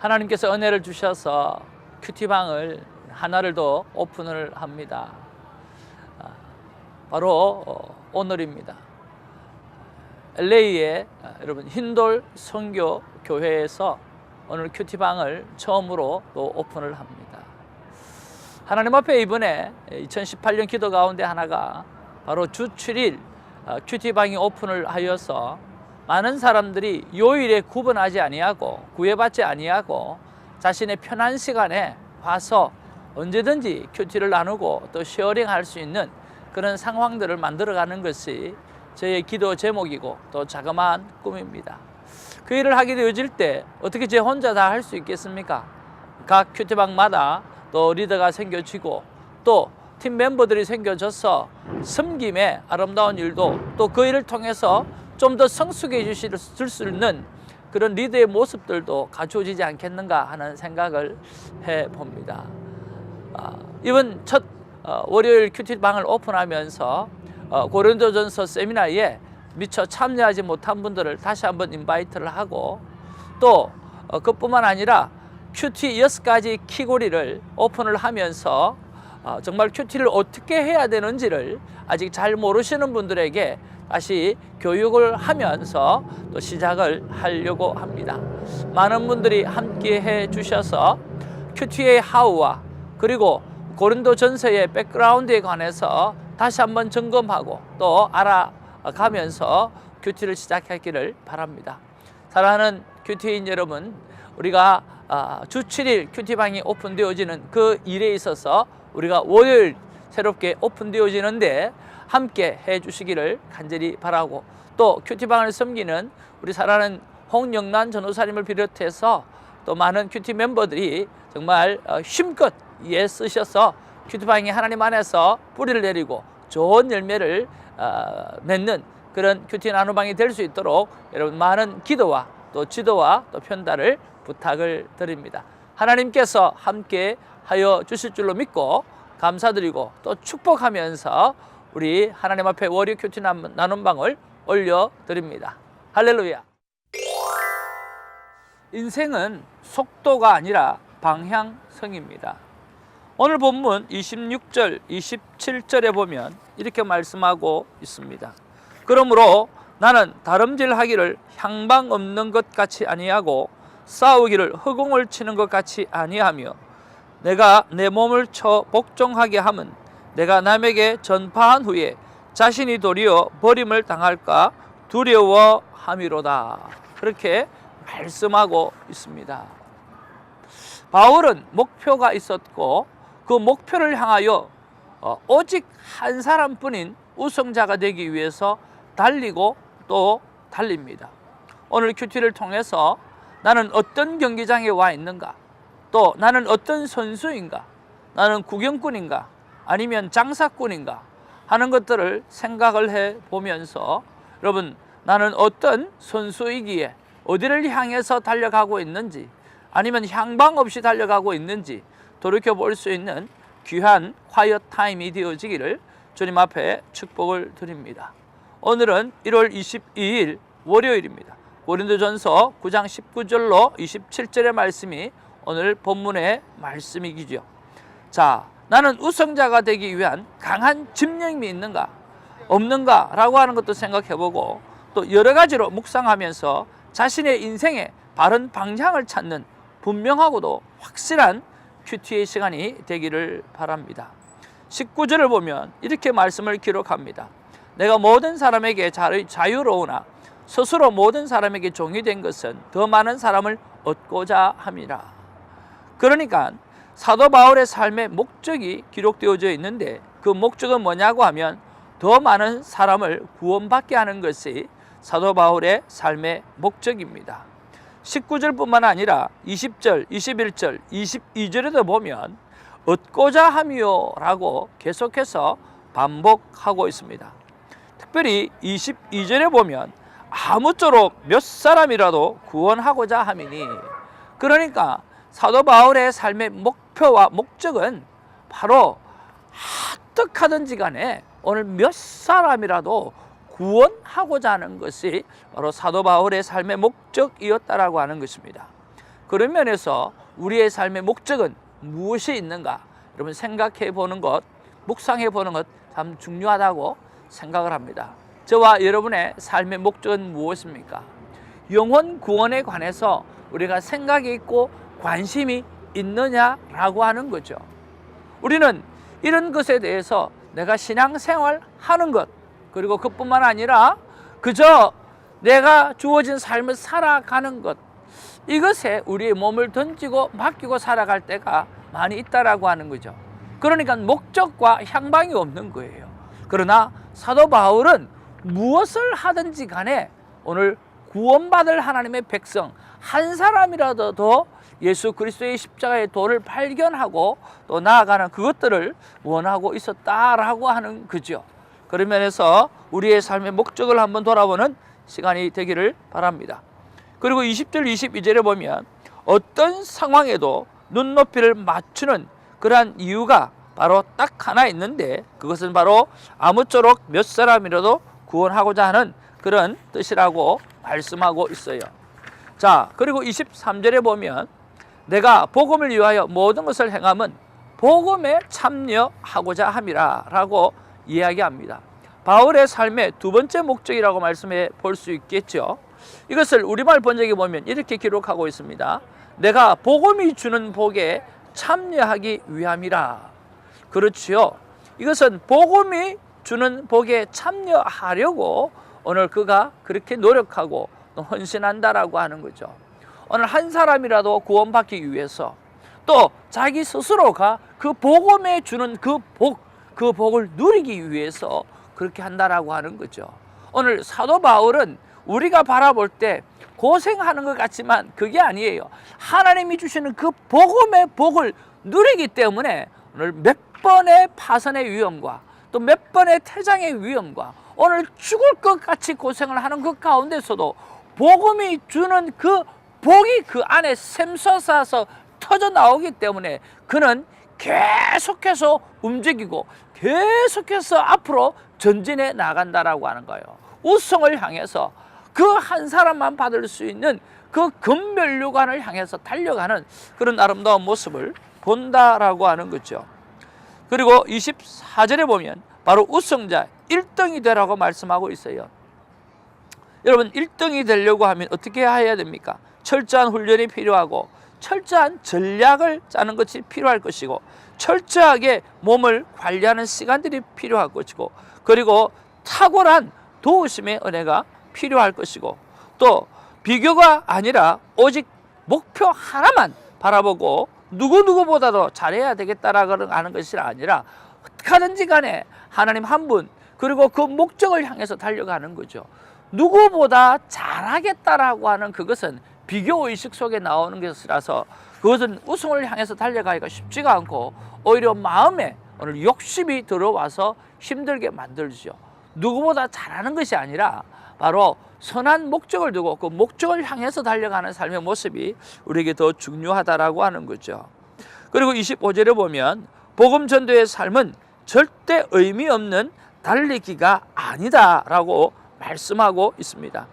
하나님께서 은혜를 주셔서 큐티방을 하나를 더 오픈을 합니다. 바로 오늘입니다. LA의 여러분 흰돌 선교 교회에서 오늘 큐티방을 처음으로 또 오픈을 합니다. 하나님 앞에 이번에 2018년 기도 가운데 하나가 바로 주 7일 큐티방이 오픈을 하여서 많은 사람들이 요일에 구분하지 아니하고 구애받지 아니하고 자신의 편한 시간에 와서 언제든지 큐티를 나누고 또 쉐어링할 수 있는 그런 상황들을 만들어가는 것이 저의 기도 제목이고 또 자그마한 꿈입니다. 그 일을 하게 되어질 때 어떻게 제 혼자 다 할 수 있겠습니까? 각 큐티방마다 또 리더가 생겨지고 또 팀 멤버들이 생겨져서 섬김의 아름다운 일도 또 그 일을 통해서 좀 더 성숙해질 수 있는 그런 리더의 모습들도 갖춰지지 않겠는가 하는 생각을 해봅니다. 이번 첫 월요일 큐티방을 오픈하면서 고린도전서 세미나에 미처 참여하지 못한 분들을 다시 한번 인바이트를 하고 또 그뿐만 아니라 큐티 6가지 키고리를 오픈을 하면서 정말 큐티를 어떻게 해야 되는지를 아직 잘 모르시는 분들에게 다시 교육을 하면서 또 시작을 하려고 합니다. 많은 분들이 함께 해 주셔서 큐티의 하우와 그리고 고린도전서의 백그라운드에 관해서 다시 한번 점검하고 또 알아가면서 큐티를 시작하기를 바랍니다. 사랑하는 큐티인 여러분, 우리가 주 7일 큐티방이 오픈되어지는 그 일에 있어서 우리가 월요일 새롭게 오픈되어지는데 함께 해 주시기를 간절히 바라고 또 큐티방을 섬기는 우리 사랑하는 홍영란 전호사님을 비롯해서 또 많은 큐티 멤버들이 정말 힘껏 애쓰셔서 큐티방이 하나님 안에서 뿌리를 내리고 좋은 열매를 맺는 그런 큐티 나눔방이 될 수 있도록 여러분 많은 기도와 또 지도와 또 편달을 부탁을 드립니다. 하나님께서 함께 하여 주실 줄로 믿고 감사드리고 또 축복하면서 우리 하나님 앞에 월요 큐티 나눔방을 올려드립니다. 할렐루야. 인생은 속도가 아니라 방향성입니다. 오늘 본문 26절, 27절에 보면 이렇게 말씀하고 있습니다. 그러므로 나는 다름질하기를 향방 없는 것 같이 아니하고 싸우기를 허공을 치는 것 같이 아니하며 내가 내 몸을 쳐 복종하게 함은 내가 남에게 전파한 후에 자신이 도리어 버림을 당할까 두려워함이로다. 그렇게 말씀하고 있습니다. 바울은 목표가 있었고 그 목표를 향하여 오직 한 사람뿐인 우승자가 되기 위해서 달리고 또 달립니다. 오늘 큐티를 통해서 나는 어떤 경기장에 와 있는가, 또 나는 어떤 선수인가, 나는 구경꾼인가 아니면 장사꾼인가 하는 것들을 생각을 해보면서 여러분 나는 어떤 선수이기에 어디를 향해서 달려가고 있는지 아니면 향방 없이 달려가고 있는지 돌이켜볼 수 있는 귀한 콰이엇 타임이 되어지기를 주님 앞에 축복을 드립니다. 오늘은 1월 22일 월요일입니다. 고린도전서 9장 19절로 27절의 말씀이 오늘 본문의 말씀이기죠. 자, 나는 우승자가 되기 위한 강한 집념이 있는가 없는가 라고 하는 것도 생각해보고 또 여러 가지로 묵상하면서 자신의 인생의 바른 방향을 찾는 분명하고도 확실한 큐티의 시간이 되기를 바랍니다. 19절을 보면 이렇게 말씀을 기록합니다. 내가 모든 사람에게 자유로우나 스스로 모든 사람에게 종이 된 것은 더 많은 사람을 얻고자 함이라. 그러니까 사도 바울의 삶의 목적이 기록되어져 있는데 그 목적은 뭐냐고 하면 더 많은 사람을 구원받게 하는 것이 사도 바울의 삶의 목적입니다. 19절뿐만 아니라 20절, 21절, 22절에도 보면 얻고자 함이요 라고 계속해서 반복하고 있습니다. 특별히 22절에 보면 아무쪼록 몇 사람이라도 구원하고자 함이니, 그러니까 사도 바울의 삶의 목표와 목적은 바로 어떡하든지 간에 오늘 몇 사람이라도 구원하고자 하는 것이 바로 사도 바울의 삶의 목적이었다라고 하는 것입니다. 그런 면에서 우리의 삶의 목적은 무엇이 있는가? 여러분 생각해 보는 것, 묵상해 보는 것 참 중요하다고 생각을 합니다. 저와 여러분의 삶의 목적은 무엇입니까? 영혼 구원에 관해서 우리가 생각이 있고 관심이 있느냐라고 하는 거죠. 우리는 이런 것에 대해서 내가 신앙생활 하는 것, 그리고 그뿐만 아니라 그저 내가 주어진 삶을 살아가는 것, 이것에 우리의 몸을 던지고 맡기고 살아갈 때가 많이 있다라고 하는 거죠. 그러니까 목적과 향방이 없는 거예요. 그러나 사도 바울은 무엇을 하든지 간에 오늘 구원받을 하나님의 백성 한 사람이라도 더 예수 그리스도의 십자가의 도를 발견하고 또 나아가는 그것들을 원하고 있었다라고 하는 거죠. 그런 면에서 우리의 삶의 목적을 한번 돌아보는 시간이 되기를 바랍니다. 그리고 20절 22절에 보면 어떤 상황에도 눈높이를 맞추는 그러한 이유가 바로 딱 하나 있는데, 그것은 바로 아무쪼록 몇 사람이라도 구원하고자 하는 그런 뜻이라고 말씀하고 있어요. 자, 그리고 23절에 보면 내가 복음을 위하여 모든 것을 행함은 복음에 참여하고자 함이라 라고 이야기합니다. 바울의 삶의 두 번째 목적이라고 말씀해 볼 수 있겠죠. 이것을 우리말 번역에 보면 이렇게 기록하고 있습니다. 내가 복음이 주는 복에 참여하기 위함이라. 그렇지요. 이것은 복음이 주는 복에 참여하려고 오늘 그가 그렇게 노력하고 또 헌신한다라고 하는 거죠. 오늘 한 사람이라도 구원받기 위해서 또 자기 스스로가 그 복음에 주는 그 복을 누리기 위해서 그렇게 한다라고 하는 거죠. 오늘 사도 바울은 우리가 바라볼 때 고생하는 것 같지만 그게 아니에요. 하나님이 주시는 그 복음의 복을 누리기 때문에 오늘 몇 번의 파선의 위험과 또 몇 번의 태장의 위험과 오늘 죽을 것 같이 고생을 하는 그 가운데서도 복음이 주는 그 복이 그 안에 샘솟아서 터져 나오기 때문에 그는 계속해서 움직이고 계속해서 앞으로 전진해 나간다라고 하는 거예요. 우승을 향해서 그 한 사람만 받을 수 있는 그 금면류관을 향해서 달려가는 그런 아름다운 모습을 본다라고 하는 거죠. 그리고 24절에 보면 바로 우승자 1등이 되라고 말씀하고 있어요. 여러분 1등이 되려고 하면 어떻게 해야 됩니까? 철저한 훈련이 필요하고 철저한 전략을 짜는 것이 필요할 것이고 철저하게 몸을 관리하는 시간들이 필요할 것이고 그리고 탁월한 도우심의 은혜가 필요할 것이고 또 비교가 아니라 오직 목표 하나만 바라보고 누구보다도 잘해야 되겠다라고 하는 것이 아니라 어떻게든지 간에 하나님 한 분 그리고 그 목적을 향해서 달려가는 거죠. 누구보다 잘하겠다라고 하는 그것은 비교의식 속에 나오는 것이라서 그것은 우승을 향해서 달려가기가 쉽지가 않고 오히려 마음에 오늘 욕심이 들어와서 힘들게 만들죠. 누구보다 잘하는 것이 아니라 바로 선한 목적을 두고 그 목적을 향해서 달려가는 삶의 모습이 우리에게 더 중요하다라고 하는 거죠. 그리고 25절에 보면 복음 전도의 삶은 절대 의미 없는 달리기가 아니다라고 말씀하고 있습니다.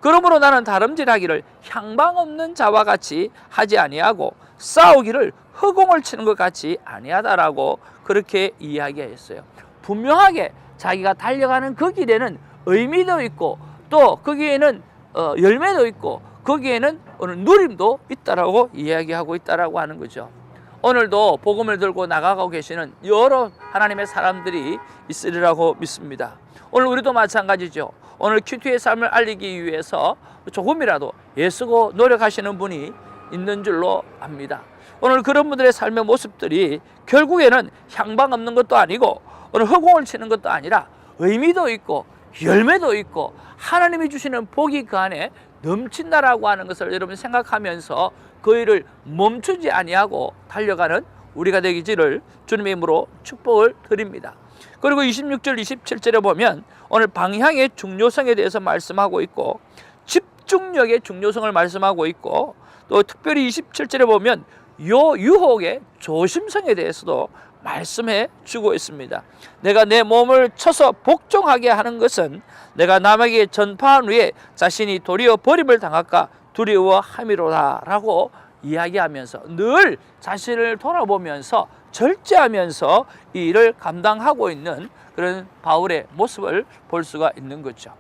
그러므로 나는 다름질하기를 향방 없는 자와 같이 하지 아니하고 싸우기를 허공을 치는 것 같이 아니하다라고 그렇게 이야기했어요. 분명하게 자기가 달려가는 그 길에는 의미도 있고 또 거기에는 열매도 있고 거기에는 오늘 누림도 있다라고 이야기하고 있다라고 하는 거죠. 오늘도 복음을 들고 나가고 계시는 여러 하나님의 사람들이 있으리라고 믿습니다. 오늘 우리도 마찬가지죠. 오늘 큐티의 삶을 알리기 위해서 조금이라도 애쓰고 노력하시는 분이 있는 줄로 압니다. 오늘 그런 분들의 삶의 모습들이 결국에는 향방 없는 것도 아니고 오늘 허공을 치는 것도 아니라 의미도 있고 열매도 있고 하나님이 주시는 복이 그 안에 넘친다라고 하는 것을 여러분 생각하면서 그 일을 멈추지 아니하고 달려가는 우리가 되기를 주님의 이름으로 축복을 드립니다. 그리고 26절 27절에 보면 오늘 방향의 중요성에 대해서 말씀하고 있고 집중력의 중요성을 말씀하고 있고 또 특별히 27절에 보면 유혹의 조심성에 대해서도 말씀해 주고 있습니다. 내가 내 몸을 쳐서 복종하게 하는 것은 내가 남에게 전파한 후에 자신이 도리어 버림을 당할까 두려워함이로다 라고 이야기하면서 늘 자신을 돌아보면서 절제하면서 이 일을 감당하고 있는 그런 바울의 모습을 볼 수가 있는 거죠.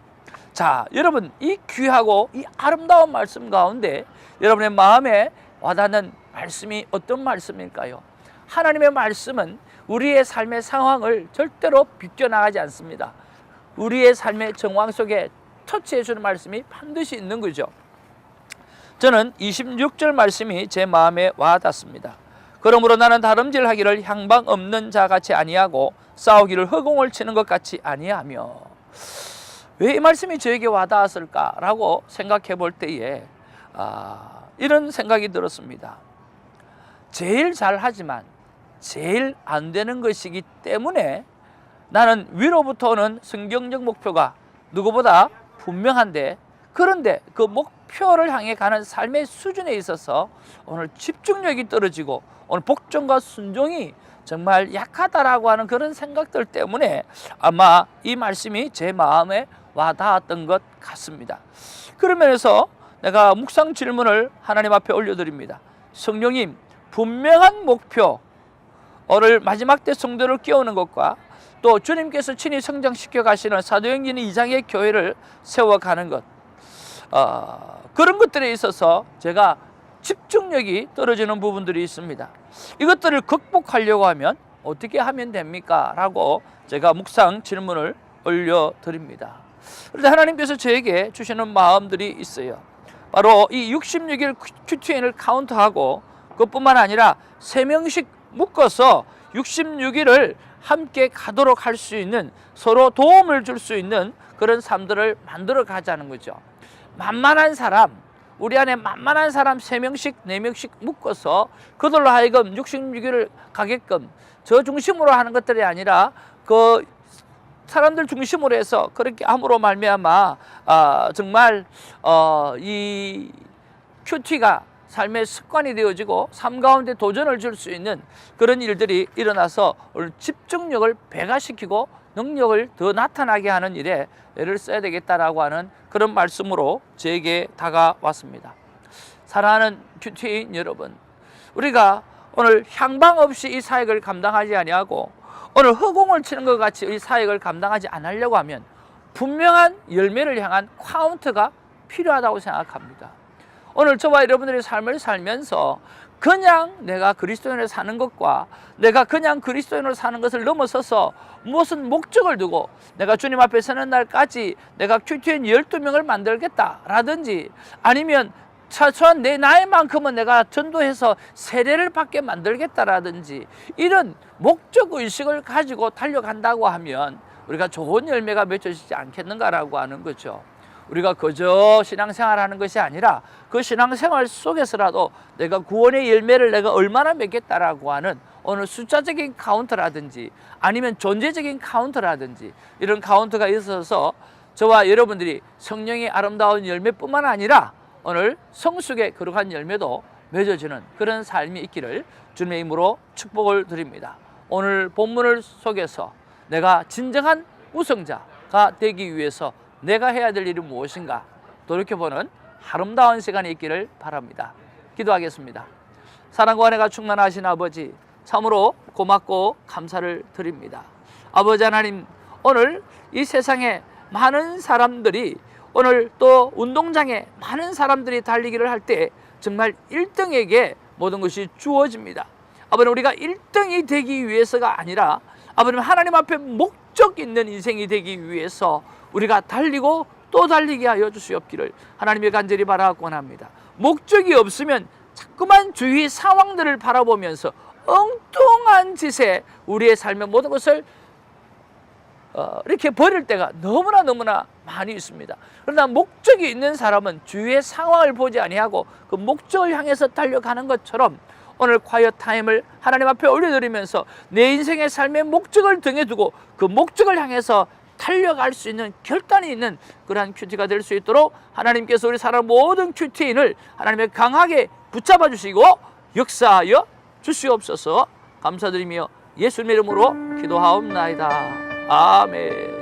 자, 여러분, 이 귀하고 이 아름다운 말씀 가운데 여러분의 마음에 와닿는 말씀이 어떤 말씀일까요? 하나님의 말씀은 우리의 삶의 상황을 절대로 비껴나가지 않습니다. 우리의 삶의 정황 속에 터치해 주는 말씀이 반드시 있는 거죠. 저는 26절 말씀이 제 마음에 와닿습니다. 그러므로 나는 다름질하기를 향방 없는 자 같이 아니하고 싸우기를 허공을 치는 것 같이 아니하며. 왜 이 말씀이 저에게 와닿았을까라고 생각해 볼 때에 이런 생각이 들었습니다. 제일 잘하지만 제일 안 되는 것이기 때문에 나는 위로부터 오는 성경적 목표가 누구보다 분명한데, 그런데 그 목표를 향해 가는 삶의 수준에 있어서 오늘 집중력이 떨어지고 오늘 복종과 순종이 정말 약하다라고 하는 그런 생각들 때문에 아마 이 말씀이 제 마음에 와닿았던 것 같습니다. 그런 면에서 내가 묵상 질문을 하나님 앞에 올려드립니다. 성령님, 분명한 목표, 오늘 마지막 때 성도를 깨우는 것과 또 주님께서 친히 성장시켜 가시는 사도행전 2장의 교회를 세워가는 것, 그런 것들에 있어서 제가 집중력이 떨어지는 부분들이 있습니다. 이것들을 극복하려고 하면 어떻게 하면 됩니까? 라고 제가 묵상 질문을 올려드립니다. 그런데 하나님께서 저에게 주시는 마음들이 있어요. 바로 이 66일 QTN을 카운트하고 그것뿐만 아니라 3명씩 묶어서 66일을 함께 가도록 할 수 있는, 서로 도움을 줄 수 있는 그런 삶들을 만들어 가자는 거죠. 만만한 사람, 우리 안에 만만한 사람 3명씩 4명씩 묶어서 그들로 하여금 66일을 가게끔 저 중심으로 하는 것들이 아니라 그 사람들 중심으로 해서 그렇게 함으로 말미암아 정말 이 큐티가 삶의 습관이 되어지고 삶 가운데 도전을 줄 수 있는 그런 일들이 일어나서 오늘 집중력을 배가시키고 능력을 더 나타나게 하는 일에 애를 써야 되겠다라고 하는 그런 말씀으로 저에게 다가왔습니다. 사랑하는 큐티인 여러분, 우리가 오늘 향방 없이 이 사역을 감당하지 아니하고 오늘 허공을 치는 것 같이 이 사역을 감당하지 않으려고 하면 분명한 열매를 향한 카운트가 필요하다고 생각합니다. 오늘 저와 여러분들의 삶을 살면서 그냥 내가 그리스도인으로 사는 것과 내가 그냥 그리스도인으로 사는 것을 넘어서서 무슨 목적을 두고 내가 주님 앞에 서는 날까지 내가 큐티인 12명을 만들겠다라든지, 아니면 최소한 내 나이만큼은 내가 전도해서 세례를 받게 만들겠다라든지, 이런 목적의식을 가지고 달려간다고 하면 우리가 좋은 열매가 맺혀지지 않겠는가라고 하는 거죠. 우리가 그저 신앙생활하는 것이 아니라 그 신앙생활 속에서라도 내가 구원의 열매를 내가 얼마나 맺겠다라고 하는 오늘 숫자적인 카운트라든지 아니면 존재적인 카운트라든지 이런 카운트가 있어서 저와 여러분들이 성령의 아름다운 열매뿐만 아니라 오늘 성숙의 거룩한 열매도 맺어지는 그런 삶이 있기를 주님의 이름으로 축복을 드립니다. 오늘 본문을 속에서 내가 진정한 우승자가 되기 위해서 내가 해야 될 일이 무엇인가 돌이켜보는 아름다운 시간이 있기를 바랍니다. 기도하겠습니다. 사랑과 은혜가 충만하신 아버지, 참으로 고맙고 감사를 드립니다. 아버지 하나님, 오늘 이 세상에 많은 사람들이, 오늘 또 운동장에 많은 사람들이 달리기를 할 때 정말 1등에게 모든 것이 주어집니다. 아버지, 우리가 1등이 되기 위해서가 아니라 아버지 하나님 앞에 목적 있는 인생이 되기 위해서 우리가 달리고 또 달리게 하여 주시옵기를 하나님의 간절히 바라곤 합니다. 목적이 없으면 자꾸만 주위 상황들을 바라보면서 엉뚱한 짓에 우리의 삶의 모든 것을 이렇게 버릴 때가 너무나 많이 있습니다. 그러나 목적이 있는 사람은 주위의 상황을 보지 아니하고 그 목적을 향해서 달려가는 것처럼 오늘 콰이어 타임을 하나님 앞에 올려드리면서 내 인생의 삶의 목적을 등에 두고 그 목적을 향해서 달려갈 수 있는 결단이 있는 그러한 큐티가 될 수 있도록 하나님께서 우리 사람 모든 큐티인을 하나님의 강하게 붙잡아 주시고 역사하여 주시옵소서. 감사드리며 예수님의 이름으로 기도하옵나이다. 아멘.